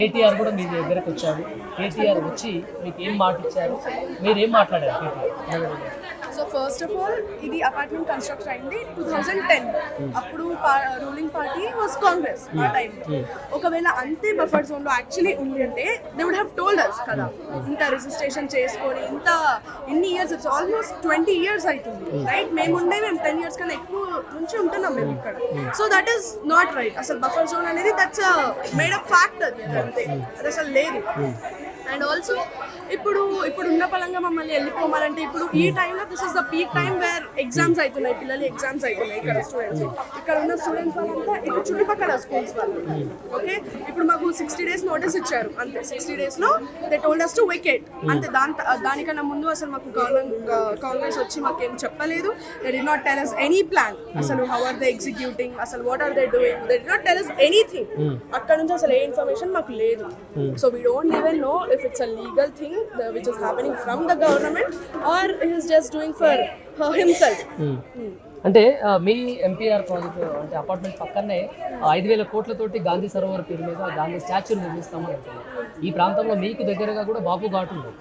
కేటీఆర్ కూడా మీ దగ్గరకు వచ్చారు. కేటీఆర్ వచ్చి మీకు ఏం మాట ఇచ్చారు, మీరు ఏం మాట్లాడారు KTR? So first of all ఇది అపార్ట్మెంట్ కన్స్ట్రక్షన్ అయింది 2010. అప్పుడు రూలింగ్ పార్టీ వాజ్ కాంగ్రెస్ ఆ టైం. ఒకవేళ అంతే బఫర్ జోన్ లో యాక్చువల్లీ ఉంది అంటే they would have told us కదా. ఇంత రిజిస్ట్రేషన్ చేసుకొని ఇంత ఇన్ని ఇయర్స్, ఇట్స్ ఆల్మోస్ట్ 20 years అవుతుంది రైట్. మేము 10 years కన్నా ఎక్కువ నుంచి ఉంటున్నాం మేము ఇక్కడ. So that is not right. అసలు బఫర్ జోన్ అనేది దట్స్ మేడ్ అప్ ఫ్యాక్ట్. అది అంతే, అది అసలు లేదు. అండ్ ఆల్సో ఇప్పుడు ఉన్న పరంగా మమ్మల్ని వెళ్ళిపోమాలంటే ఇప్పుడు ఈ టైంలో this is the peak time where exams అవుతున్నాయి, పిల్లలు ఎగ్జామ్స్ అవుతున్నాయి ఇక్కడ స్టూడెంట్స్. ఇక్కడ ఉన్న స్టూడెంట్స్ వాళ్ళంతా ఇక్కడ చుట్టుపక్కల స్కూల్స్ వాళ్ళు. ఓకే, ఇప్పుడు మాకు 60 days నోటీస్ ఇచ్చారు అంతే. 60 days లో they told us to vacate అంతే. దానికన్నా ముందు అసలు మాకు కాంగ్రెస్ వచ్చి మాకేం చెప్పలేదు. They did not tell us any plan. అసలు హౌ ఆర్ దే ఎగ్జిక్యూటింగ్, అసలు what are they doing, they did not tell us anything. అక్కడ నుంచి అసలు ఏ ఇన్ఫర్మేషన్ మాకు లేదు. So we don't even know if it's a legal thing which is happening from the government or he is just doing for himself. అంటే మీ MPR project అంటే apartment పక్కనే 5,000 కోట్లతోటి గాంధీ సరోవర్ పేరు మీద గాంధీ స్టాచ్యూ నిర్మిస్తామని అంటున్నారు. ఈ ప్రాంతంలో మీకు దగ్గరగా కూడా బాపు ఘాట్ ఉంది.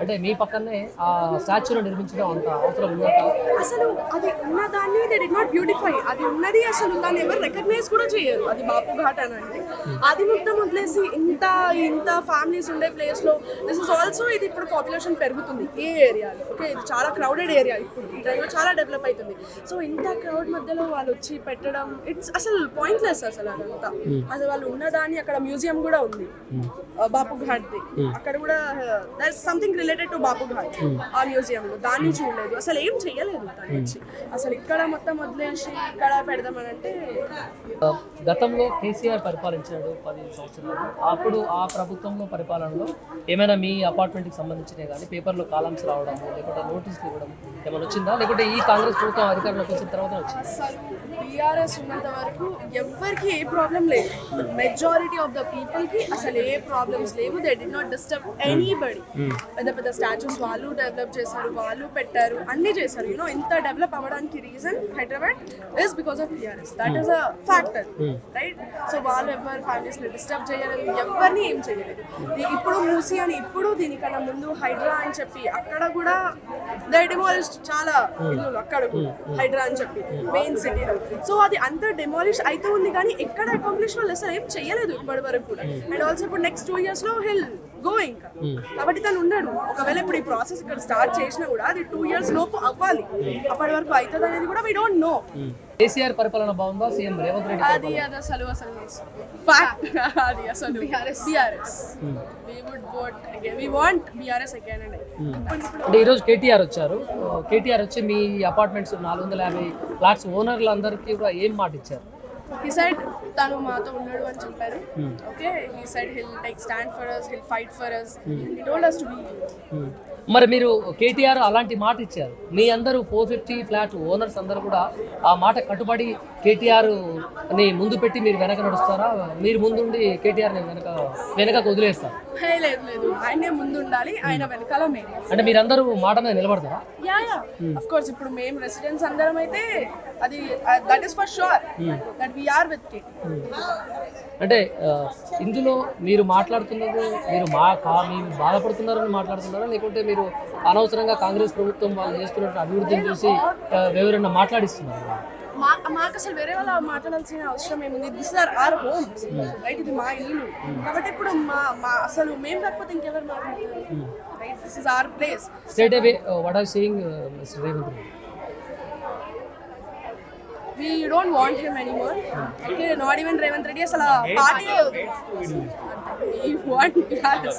అంటే మీ పక్కనే ఆ స్టాచ్యూను నిర్మించడం అంత అవసరం ఉందంట. అసలు అది ఉన్నదాన్ని దే డి నాట్ బ్యూటిఫై. అది ఉన్నది అసలు దాన్ని ఎవరు రికగ్నైజ్ కూడా చేయరు. అది బాపు ఘాట్ అని అంటే అది మొత్తం వదిలేసి ఇంత ఫ్యామిలీస్ ఉండే ప్లేస్ లో దిస్ ఇస్ ఆల్సో. ఇది ఇప్పుడు పాపులేషన్ పెరుగుతుంది ఈ ఏరియాలో. ఓకే, ఇది చాలా క్రౌడెడ్ ఏరియా. ఇప్పుడు ఈ టైంలో చాలా డెవలప్ అవుతుంది. సో ఇంత క్రౌడ్ మధ్యలో వాళ్ళు వచ్చి పెట్టడం ఇట్స్ అసలు పాయింట్లెస్. అసలు అదంతా అసలు వాళ్ళు ఉన్నదాన్ని అక్కడ మ్యూజియం కూడా ఉంది బాపు ఘాట్ది. అక్కడ కూడా there is something related to Bapu Ghat ఆ మ్యూజియం లో. దాన్ని చూడలేదు, అసలు ఏం చెయ్యలేదు దాని నుంచి. అసలు ఇక్కడ మొత్తం వదిలేసి ఇక్కడ పెడదామని అంటే. గతంలో కేసీఆర్ పరిపాలించాడు 10 సంవత్సరాలు. అప్పుడు ఆ ప్రభుత్వంలో పరిపాలనలో ఏమైనా మీ అపార్ట్మెంట్కి సంబంధించినవి కానీ పేపర్లో కాలమ్స్ రావడం లేకపోతే నోటీసులు ఇవ్వడం ఏమైనా వచ్చిందా, లేకపోతే ఈ కాంగ్రెస్ ప్రభుత్వం అధికారంలోకి వచ్చిన తర్వాత వచ్చింది? అసలు బీఆర్ఎస్ ఉన్నంత వరకు ఎవరికి ఏ ప్రాబ్లం లేదు. మెజారిటీ ఆఫ్ ద పీపుల్ కి అసలు ఏ ప్రాబ్లమ్స్ లేవు. They did not disturb anybody. పెద్ద స్టాచ్యూస్ వాళ్ళు డెవలప్ చేశారు, వాళ్ళు పెట్టారు, అన్ని చేశారు. యూనో ఇంత డెవలప్ అవ్వడానికి reason Hyderabad is because of BRS. That is a factor right. So వాళ్ళు ఎవరు ఫ్యామిలీస్ ని డిస్టర్బ్ చేయలేదు, ఎవరిని ఏం చేయలేదు. ఇప్పుడు మూసీ అని, ఇప్పుడు దీనికన్నా ముందు హైడ్రా అని చెప్పి అక్కడ కూడా దే డిమాలిష్ చాలా ఇల్లు అక్కడ కూడా హైడ్రా అని చెప్పి మెయిన్ సిటీలో. సో అది అంతా డెమాలిష్ అయితే ఉంది కానీ ఎక్కడ అకాంప్లిష్ వాళ్ళు అసలు ఏం చేయలేదు ఇప్పటి వరకు కూడా. అండ్ ఆల్సో ఇప్పుడు నెక్స్ట్ 2 years లో హిల్ గో ఇంకా. కాబట్టి తను ఉన్నాడు. ఒకవేళ ఇప్పుడు ఈ ప్రాసెస్ ఇక్కడ స్టార్ట్ చేసినా కూడా అది 2 years లోపు అవ్వాలి. అప్పటి వరకు అవుతుంది అనేది కూడా వీ డోంట్ నో. కేసీఆర్ పరిపాలన బాగుందా, సీఎం రేవంత్ రెడ్డి? అది అసలు ఫ్యాక్ట్. అది అసలు BRS we would vote again. We want BRS again and again. అంటే ఈరోజు కేటీఆర్ వచ్చారు. కేటీఆర్ వచ్చి మీ అపార్ట్మెంట్స్ 450 ఫ్లాట్స్ ఓనర్లందరికీ కూడా ఏం మాట ఇచ్చారు? He said తను మాతో ఉన్నాడు అని చెప్పారు. Okay, he said he'll take stand for us, he'll fight for us. He told us to be. మరి మీరు కేటీఆర్ అలాంటి మాట ఇచ్చారు. మీ అందరూ 450 ఫ్లాట్ ఓనర్స్ అందరూ కూడా ఆ మాట కట్టుబడి కేటీఆర్ ని ముందు పెట్టి మీరు వెనక నడుస్తారా, మీరు ముందుండి కేటీఆర్ ని వెనక వదిలేస్తారు? లేదు, ఆయనే ముందు ఉండాలి, ఆయన వెనకాల మేము. అంటే మీరందరూ మాట మీద నిలబడతారా? Yeah of course. ఇప్పుడు మేము రెసిడెంట్స్ అందరం అయితే అది that is for sure that we are with KTR. అంటే ఇందులో మీరు మాట్లాడుతున్నది మీరు మీరు బాధపడుతున్నారని మాట్లాడుతున్నారా, లేకుంటే మీరు అనవసరంగా కాంగ్రెస్ ప్రభుత్వం వాళ్ళు చేస్తున్నట్టు అభివృద్ధిని చూసి ఎవరైనా మాట్లాడిస్తున్నారు? మాకు అసలు వేరే వాళ్ళ మాట్లాడాల్సిన అవసరం ఏముంది? This are our homes right. ఇది మా ఇల్లు. కాబట్టి ఇప్పుడు మా అసలు మేము కాకపోతే ఇంకెవరు మాట్లాడతారు right. This is our place. Straight away what are saying mister Revanth Reddy, we don't want him anymore. Okay, not even Revanth Reddy. Asala party we want BRS.